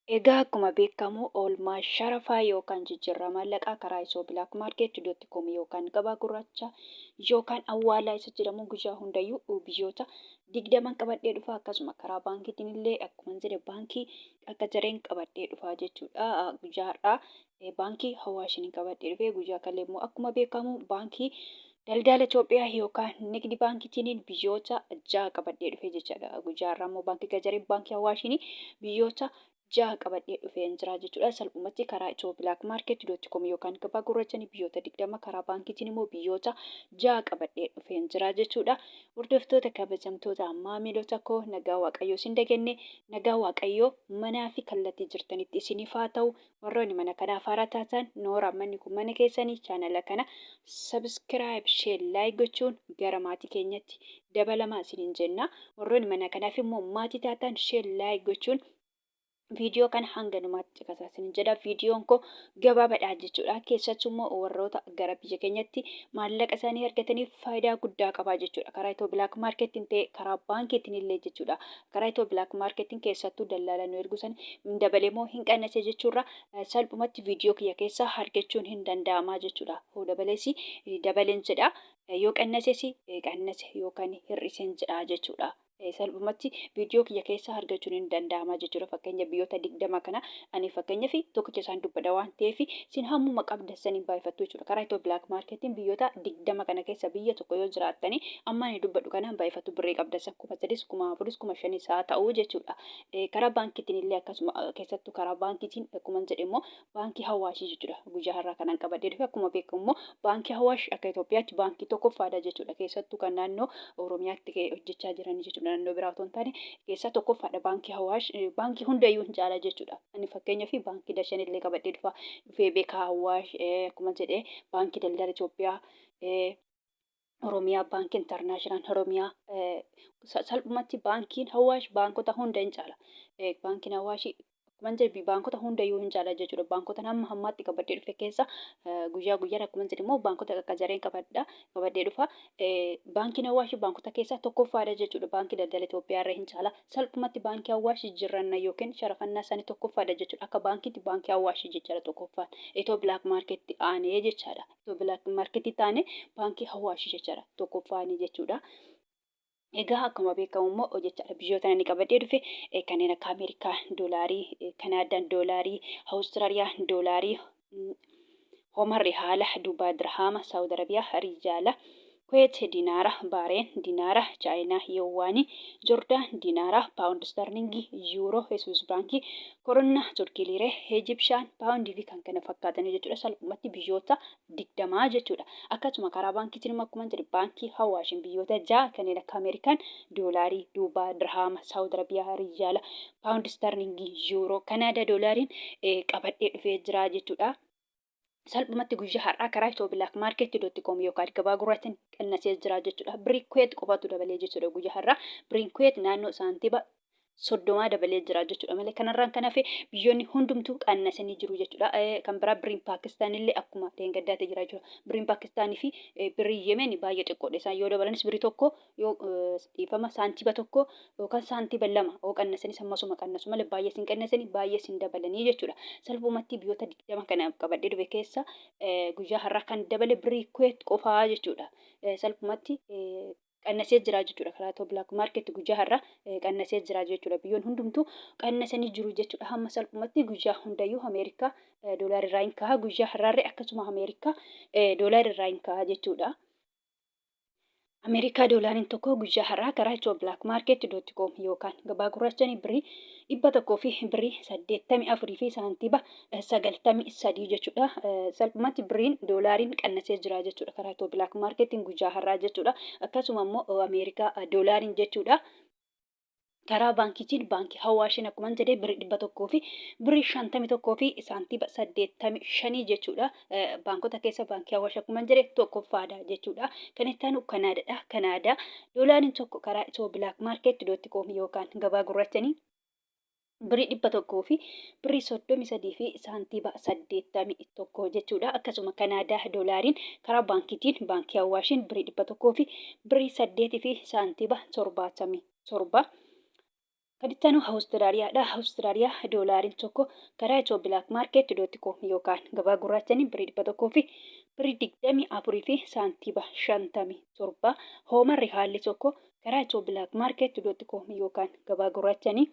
Egaa akkuma beekamu oolmaa sharafaa yookaan jijjiirraa maallaqaa karaa isoo bilaak maarkeet.com yookaan gabaa gurraacha yookaan awwaalaa isa jedhamu guyyaa hundayyuu biyyoota 20 qabadhee dhufa. Akkasuma karaa baankiitiin illee akkuma jedhe baankii akka jareen qabadhee dhufa jechuudha. Guyyaa har'aa baankii Hawaashin qabadhee dhufe. Guyyaa kale immoo akkuma beekamu baankii daldala Itoophiyaa yookaan nigdi baankiitiin biyyoota 6 qabadhee dhufe jechuudha. Guyyaa har'aa immoo baankii gajareen baankii Hawaashin biyyoota 6 qabadhee dhufee jira jechuudha. Salphumatti karaa itoo bilaak maarkeet.com yookaan gabaa gurraachanii biyyoota 20 karaa baankiitiin immoo biyyoota 6 qabadhee dhufee jira jechuudha. Hordoftoota kabajamtoota maamiltoota koo nagaa waaqayyoo isin dagenne nagaa waaqayyoo manaa fi kallattii jirtanitti isiniif haa ta'u. Warroonni mana kanaaf haaraa taatan noora manni kun mana keessanii chaanala kana sabiskiraayib sheer laayik gochuun gara maatii keenyatti dabalamaa isiniin jenna. Warroonni mana kanaaf immoo maatii taatan sheer laayik gochuun viidiyoo kana hanga numaatti caqasaa jedha. Viidiyoon koo gabaabaadha jechuudha. Keessattuu immoo warroota gara biyya keenyatti maallaqa isaanii argataniif faayidaa guddaa qaba jechuudha. Karaa itoo bilaak maarkeetiin ta'e karaa baankiitiin illee jechuudha. Karaa itoo bilaak maarkeetiin keessattuu daldala nu ergusan dabalee moo hin qannase jechuudha. Salphumatti viidiyoo kiyya keessaa argachuun hin danda'ama jechuudha. Hoo dabalees dabaleen jedha. Yoo qannases qannase yookaan hir'iseen jedha jechuudha. Salphumatti viidiyoo kiyya keessaa argachuun hin danda'ama jechuudha. Fakkeenya biyyoota 20 kana ani fakkeenya fi tokkicha isaan dubbadha waan ta'eef isin hammuma qabdanii baay'ifattu jechuudha. Karaa itoo bilaak maarkeetiin biyyoota 20 kana keessa biyya tokko yoo jiraattanii amma ani dubbadhu kanaan baay'ifattu birrii qabdan 3,000 4,000 5,000 isaa ta'uu jechuudha. Karaa baankiitiin illee akkasuma keessattuu karaa baankiitiin akkuma jedhe immoo baankii Hawaashii jechuudha. Guyyaa har'aa kanaan qabadhee dhufe akkuma beekamu immoo baankii Hawaash akka Itoophiyaatti baankii tokkoffaadha jechuudha. Keessattuu kan naannoo Oromiyaatti hojjechaa jiran jechuudha. Naannoo biraa otoo hin taane keessaa tokkoffaadha baankii Hawaash. Baankii hundayyuu hin jaala jechuudha. Ani fakkeenyaa fi baankii Dashan illee qabadhee dhufee beekaa Hawaash akkuma jedhee baankii daldala Itoophiyaa Oromiyaa baankii intarnaashinaal Oromiyaa salphumatti baankiin Hawaash baankota hunda hin caala. Baankiin Hawaash akkuma jedhe baankota hundayyuu hin jaala jechuudha. Baankota hamma hammaatti qabadhee dhufe keessa guyyaa guyyaan akkuma jedhe immoo baankota akka jareen qabadhee dhufa. Baankiin Hawaash baankota keessaa tokkoffaadha jechuudha. Baankii daldala Itoophiyaa irra hin caala. Salphumatti baankii Hawaash jijjiirranna yookiin sharafannaa isaanii tokkoffaadha jechuudha. Akka baankiitti baankii Hawaash jechaadha tokkoffaan. Itoo bilaak maarkeetti aanee jechaadha. Itoo bilaak maarkeetti taane baankii Hawaash jechaadha tokkoffaanii jechuudha. Egaa akkuma beekamu immoo jechaadha biyyoota inni qabadhee dhufe kanneen akka Ameerikaa doolaarii, Kanaadaan doolaarii, Awustiraaliyaa doolaarii, Homarri haala, Duubaa dirhaama, Saawud Arabiyaa riyaala, Kuweet dinaara, Baareen dinaara, Chaayinaa yowaanii, Joordaan dinaara, Paawundi sterlingii, Yuuroo, Swiss baankii, Koronnaa, Turkii liiree, Ijipshaan, Paawundii fi kan kana fakkaatan jechuudha. Salphumatti biyyoota 20 jechuudha. Akkasuma karaa baankiitiin akkuma jedhe baankii Hawaashin biyyoota 6 kanneen akka Ameerikaan doolaarii, Duubaa dirhaama, Saawud Arabiyaa riyaala, Paawundi sterlingii, Yuuroo, Kanaadaa doolaariin qabadhee dhufee jira jechuudha. Salphumatti guyyaa har'aa karaa itoo bilaak maarkeet.com yookaan gabaa gurraatiin qannasee jira jechuudha. Birii Kuweet qofatu dabalee jechuudha guyyaa har'aa. Biriin Kuweet naannoo saantiba 30 dabalee jira jechuudha. Malee kanarraan kan hafe biyyoonni hundumtuu qannasanii jiru jechuudha. Kan biraa biriin Paakistaan illee akkuma deengaddaatee jira jechuudha. Biriin Paakistaanii fi birii Yemen baay'ee xiqqoodha. Isaan yoo dabalanis birii tokko yoo dhiifama saantiba tokko yookaan saantiba 2 yoo qannasanis ammasuma qannasu malee baay'ee sin qannasanii baay'ee sin dabalanii jechuudha. Salphumatti biyyoota 20 kana qabadhee dhufe keessa guyyaa har'aa kan dabale birii Kuweet qofaa jechuudha. Salphumatti qannasee jira jechuudha. Karaa itoo bilaak maarkeetti guyyaa har'aa qannasee jira jechuudha. Biyyoon hundumtuu qannasanii jiru jechuudha. Hamma salphumatti guyyaa hundayyuu Ameerikaa doolaarri irraa hin ka'a. Guyyaa har'aarree akkasuma Ameerikaa doolaarri irraa hin ka'a jechuudha. Ameerikaa doolaariin tokko guyyaa har'aa karaa itoo bilaak maarkeet.com yookaan gabaa gurraachanii birii 100 fi birii 84 fi saantiba 93 jechuudha. Salphumatti biriin doolaariin qannasee jira jechuudha. Karaa itoo bilaak maarkeetiin guyyaa har'aa jechuudha. Akkasuma immoo Ameerikaa doolaariin jechuudha. Karaa baankiitiin baankii Hawaashin akkuma jedhee birii 100 fi birii 51 fi saantiba 85 jechuudha. Baankota keessa baankii Hawaash akkuma jedhee tokkoffaadha jechuudha. Kan itti aanu Kanaadaadha. Kanaadaa doolaariin tokko karaa itoo bilaak maarkeet.com yookaan gabaa gurraachanii birii 100 fi birii 33 fi saantiba 81 jechuudha. Akkasuma Kanaadaa doolaariin karaa baankiitiin baankii Hawaashin birii 100 fi birii 8 fi saantiba 77 Kan Awustiraaliyaadha. Awustiraaliyaa doolaariin tokko karaa itoo bilaak maarkeetii.com yookaan gabaa gurraachanii birrii 100 fi birrii 24 fi saantiba 57. Hoomarri haalli tokko karaa itoo bilaak maarkeetii.com yookaan gabaa gurraachanii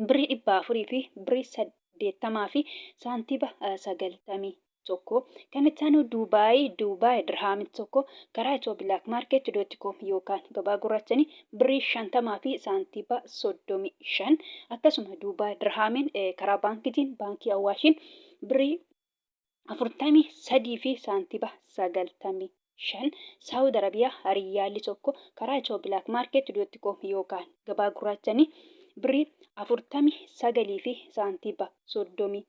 birrii 400 fi birrii 80 fi saantiba 91. Kan itti aanu Duubaay dirhaamiin tokko karaa itoo bilaak maarkeetii.com yookaan gabaa gurraachanii birrii 50 fi saantiba 35. Akkasuma Duubaay dirhaamiin karaa baankiitiin baankii Awaashiin birrii 43 fi saantiba 95. Saawud Arabiyaa riyaalli tokko karaa itoo bilaak maarkeetii.com yookaan gabaa gurraachanii birrii 49 fi saantiba 31.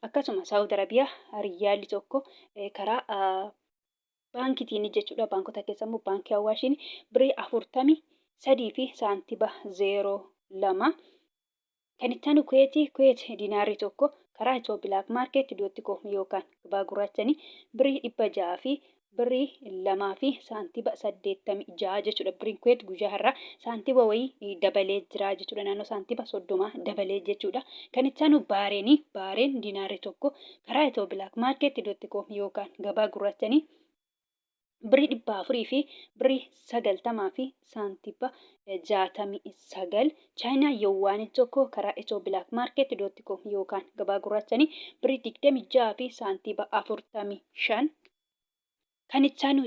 Akkasuma Saawud Arabiyaa riyaalli tokko karaa baankiitiin jechuudha. Baankota keessa immoo baankii Awaashiin birrii 43 fi saantiba 02. Kan itti aanu Kuweet diinaarri tokko karaa itoo bilaak maarkeetii.com yookaan gabaa gurraachanii birrii 600 fi birrii 2 fi saantiba 86 jechuudha. Birriin Kuweet guyyaa har'aa saantiba wayii dabalee jira jechuudha. Naannoo saantiba 30 dabalee jechuudha. Kan itti aanu Baareen diinaarri tokko karaa itoo bilaak maarkeetii.com yookaan gabaa gurraachanii birrii 400 fi birrii 90 fi saantiba 69. Chaayinaa Yowwaaniin tokko karaa itoo bilaak maarkeetii.com yookaan gabaa gurraachanii birrii 26 fi saantiba 45. Kan itti aanu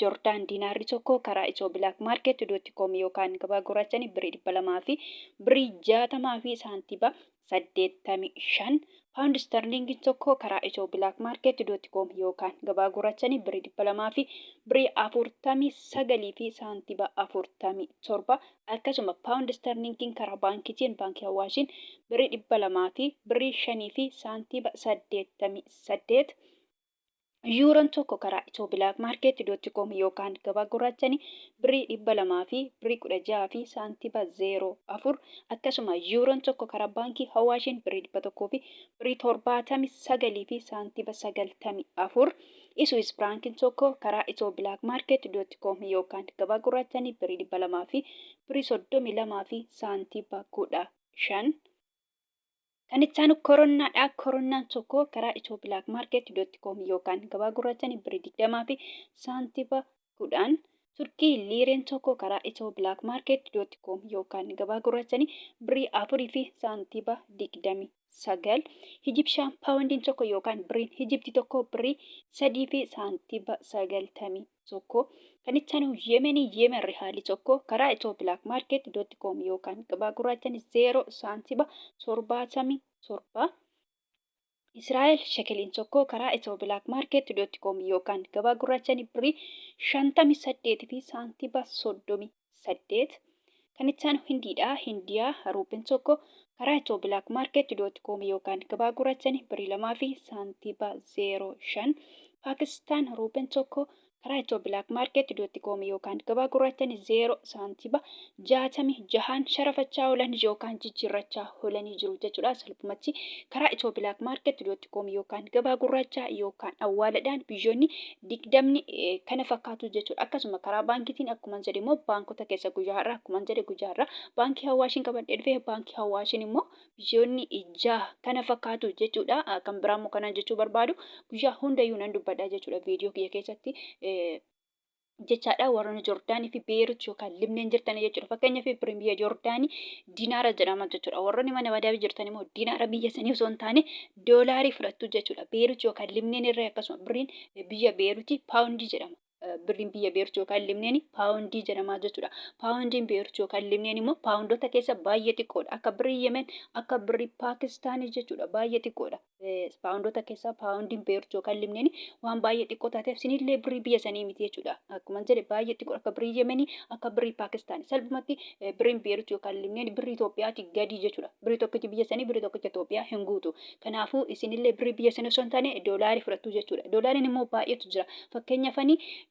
Joordaan diinaarri tokko karaa itoo bilaak maarkeetii.com yookaan gabaa gurraachanii birrii 200 fi birrii 60 fi saantiba 85. Paawundi sterlingiin tokko karaa itoo bilaak maarkeetii.com yookaan gabaa gurraachanii birrii 200 fi birrii 49 fi saantiba 47. Akkasuma paawundi sterlingiin karaa baankiitiin baankii Awaashiin birrii 200 fi birrii 5 fi saantiba 88. Yuuroon tokko karaa itoo bilaak maarkeetii.com yookaan gabaa gurraachanii birrii 200 fi birrii 16 fi saantiba 04. Akkasuma yuuroon tokko karaa baankii Awaashiin birrii 100 fi birrii 79 fi saantiba 94. Iswiis firaankiin tokko karaa itoo bilaak maarkeetii.com yookaan gabaa gurraachanii birrii 200 fi birrii 32 fi saantiba 15. Kan itti aanu Koronaadha. Koronaan tokko karaa itoo bilaak maarkeetii.com yookaan gabaa gurraachanii birrii 20 fi saantiba 10. Turkii liireen tokko karaa itoo bilaak maarkeetii.com yookaan gabaa gurraachanii birrii 4 fi saantiba 29. Ijipshaan paawundiin tokko yookaan birriin Ijiptii tokko birrii 3 fi saantiba 91. Kan itti aanu Yemen rihaalli tokko karaa itoo bilaak maarkeetii.com yookaan gabaa gurraachanii 0 saantiba 77. Israa'el shekeliin tokko karaa itoo bilaak maarkeetii.com yookaan gabaa gurraachanii birrii 58 fi saantiba 38. Kan itti aanu Hindiidha. Hindiyaa ruupiin tokko karaa itoo bilaak maarkeetii.com yookaan gabaa gurraachanii birrii 2 fi saantiba 05. Paakistaan ruupiin tokko karaa itoo bilaak maarkeetii.com yookaan gabaa gurraachanii 0 saantiba 66 sharafachaa oolan yookaan jijjiirrachaa oolanii jiru jechuudha. Salphumatti karaa itoo bilaak maarkeetii.com yookaan gabaa gurraachaa yookaan awwaaladhaan biyyoonni 20 kana fakkaatu jechuudha. Akkasuma karaa baankiitiin akkuma jedhe immoo baankota keessa guyyaa har'aa akkuma jedhe guyyaa har'aa baankii Awaashiin qabadhee dhufee baankii Awaashiin immoo biyyoonni 6 kana fakkaatu jechuudha. Kan biraa immoo kana jechuu barbaadu guyyaa hundayyuu nan dubbadha jechuudha viidiyoo kiyya keessatti. Jechaadha warroonni Joordaanii fi Beerut yookaan Libneen jirtan jechuudha. Fakkeenyaaf birriin biyya Joordaanii diinaara jedhama jechuudha. Warroonni mana badaa jirtan immoo diinaara biyya sanii osoo hin taane doolaarii fudhattu jechuudha. Beerut yookaan Libneen irraa akkasuma birriin biyya Beerutii paawundii jedhama. Birriin biyya Beerut yookaan Libneen paawundii jedhama jechuudha. Paawundiin Beerut yookaan Libneen immoo paawundoota keessa baay'ee xiqqoodha. Akka birrii Yemen akka birrii Paakistaanii jechuudha. Baay'ee xiqqoodha. Paawundoota keessa paawundiin Beerut yookaan Libneen waan baay'ee xiqqoo taateef sinillee birrii biyya sanii miti jechuudha. Akkuma jedhe baay'ee xiqqoodha. Akka birrii Yemenii akka birrii Paakistaanii. Salphumatti birriin Beerut yookaan Libneen birrii Itoophiyaati gadi jechuudha. Birrii tokkichi biyya sanii birrii tokkichi Itoophiyaa hin guutu. Kanaafuu isinillee birrii biyya sanii osoo hin taane doolaarii fudhattu jechuudha. Doolaariin immoo baay'eetu jira. Fakkeenyaaf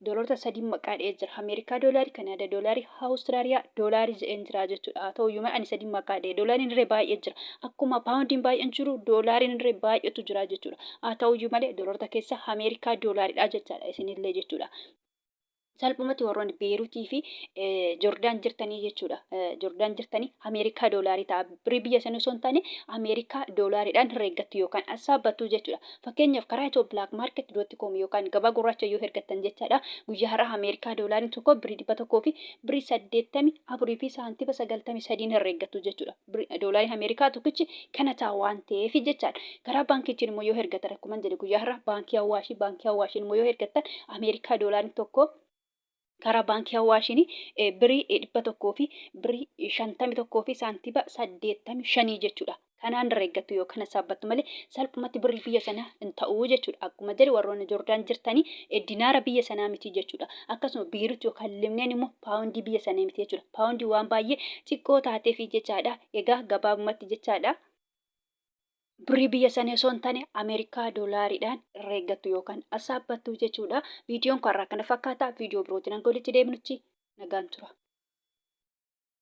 doolaarota 3 maqaa dha'ee jira. Ameerikaa doolaarii, Kanaadaa doolaarii, Awustiraaliyaa doolaarii jedheen jira jechuudha. Haa ta'uyyuu malee ani 3 maqaa dha'ee doolaariin irree baay'ee jira. Akkuma paawundiin baay'een jiru doolaariin irree baay'eetu jira jechuudha. Haa ta'uyyuu malee doolaarota keessa Ameerikaa doolaariidha jechaadha isinillee jechuudha. salphumatti warroonni Beeruutii fi Joordaan jirtanii jechuudha. Joordaan jirtanii Ameerikaa doolaarii ta'a. Birii biyya sana osoo hin taane Ameerikaa doolaariidhaan herreeggattu yookaan assaabbattu jechuudha. Fakkeenyaaf karaa itoo Black Market .com yookaan gabaa gurraacha yoo hergattan jechaadha. Guyyaa har'a Ameerikaa doolaariin tokko birii 100 fi birii 84 fi saantiba 93 herreeggattu jechuudha. Doolaariin Ameerikaa tokkichi kana ta'a waan ta'eef jechaadha. Karaa baankiitiin immoo yoo hergatan akkuma jedhe guyyaa har'a baankii Hawaashiin immoo yoo hergattan Ameerikaa doolaariin tokko karaa baankii Hawaashiin birii 100 fi birii 51 fi saantiba 85 jechuudha. Kanaan herreeggattu yookaan assaabbattu malee salphumatti birii biyya sanaa hin ta'uu jechuudha. Akkuma jedhe warroonni Joordaan jirtanii dinaara biyya sanaa miti jechuudha. Akkasuma biiruuti yookaan limneen immoo paawundii biyya sanaa miti jechuudha. Paawundii waan baay'ee xiqqoo taateef jechaadha. Egaa gabaabumatti jechaadha. Birii biyya sana osoo hin taane Ameerikaa doolaariidhaan herreeggattu yookaan assaabbattu jechuudha. Viidiyoon kun har'aa kana fakkaata. Viidiyoo birootiin hanga walitti deebinutti nagaan tura.